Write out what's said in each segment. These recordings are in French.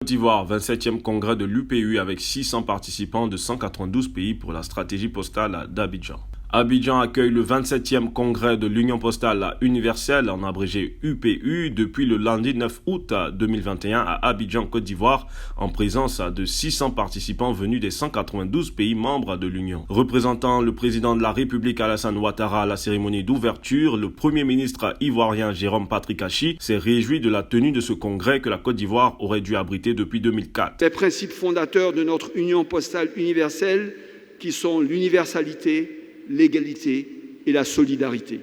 d'Ivoire, 27e congrès de l'UPU avec 600 participants de 192 pays pour la stratégie postale d'Abidjan. Abidjan accueille le 27e congrès de l'Union postale universelle, en abrégé UPU, depuis le lundi 9 août 2021 à Abidjan, Côte d'Ivoire, en présence de 600 participants venus des 192 pays membres de l'Union. Représentant le président de la République Alassane Ouattara à la cérémonie d'ouverture, le premier ministre ivoirien Jérôme Patrick Achi s'est réjoui de la tenue de ce congrès que la Côte d'Ivoire aurait dû abriter depuis 2004. Les principes fondateurs de notre Union postale universelle qui sont l'universalité, l'égalité et la solidarité,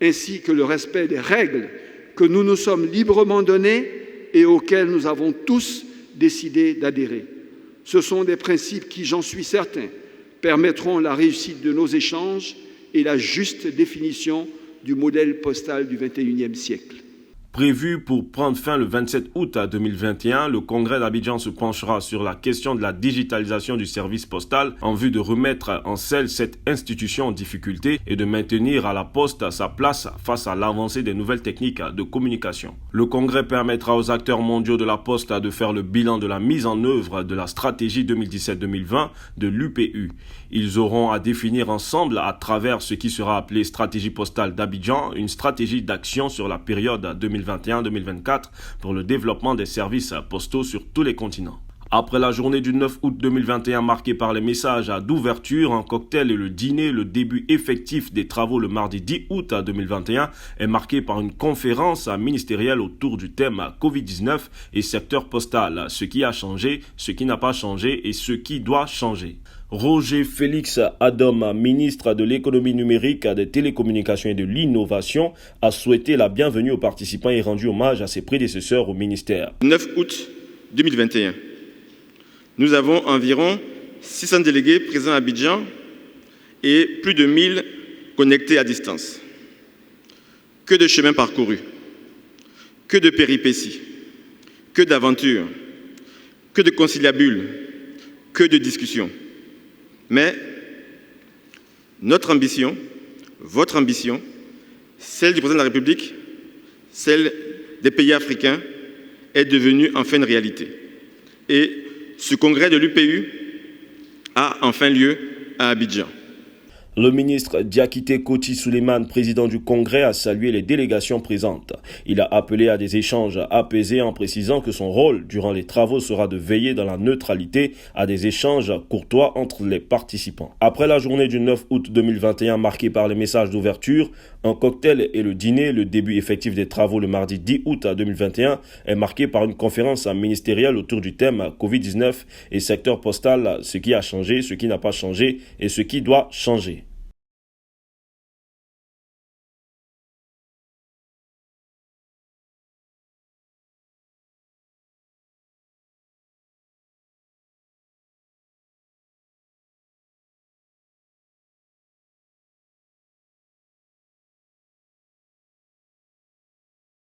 ainsi que le respect des règles que nous nous sommes librement données et auxquelles nous avons tous décidé d'adhérer. Ce sont des principes qui, j'en suis certain, permettront la réussite de nos échanges et la juste définition du modèle postal du XXIe siècle. Prévu pour prendre fin le 27 août 2021, le congrès d'Abidjan se penchera sur la question de la digitalisation du service postal en vue de remettre en selle cette institution en difficulté et de maintenir à la poste sa place face à l'avancée des nouvelles techniques de communication. Le congrès permettra aux acteurs mondiaux de la poste de faire le bilan de la mise en œuvre de la stratégie 2017-2020 de l'UPU. Ils auront à définir ensemble, à travers ce qui sera appelé stratégie postale d'Abidjan, une stratégie d'action sur la période 2021-2024 pour le développement des services postaux sur tous les continents. Après la journée du 9 août 2021 marquée par les messages d'ouverture, un cocktail et le dîner, le début effectif des travaux le mardi 10 août 2021 est marqué par une conférence ministérielle autour du thème Covid-19 et secteur postal, ce qui a changé, ce qui n'a pas changé et ce qui doit changer. Roger Félix Adom, ministre de l'économie numérique, des télécommunications et de l'innovation, a souhaité la bienvenue aux participants et rendu hommage à ses prédécesseurs au ministère. 9 août 2021, nous avons environ 600 délégués présents à Abidjan et plus de 1000 connectés à distance. Que de chemins parcourus, que de péripéties, que d'aventures, que de conciliabules, que de discussions. Mais notre ambition, votre ambition, celle du président de la République, celle des pays africains, est devenue enfin une réalité. Et ce congrès de l'UPU a enfin lieu à Abidjan. Le ministre Diakité Koti Souleymane, président du Congrès, a salué les délégations présentes. Il a appelé à des échanges apaisés en précisant que son rôle durant les travaux sera de veiller dans la neutralité à des échanges courtois entre les participants. Après la journée du 9 août 2021 marquée par les messages d'ouverture, un cocktail et le dîner, le début effectif des travaux le mardi 10 août 2021 est marqué par une conférence ministérielle autour du thème Covid-19 et secteur postal, ce qui a changé, ce qui n'a pas changé et ce qui doit changer.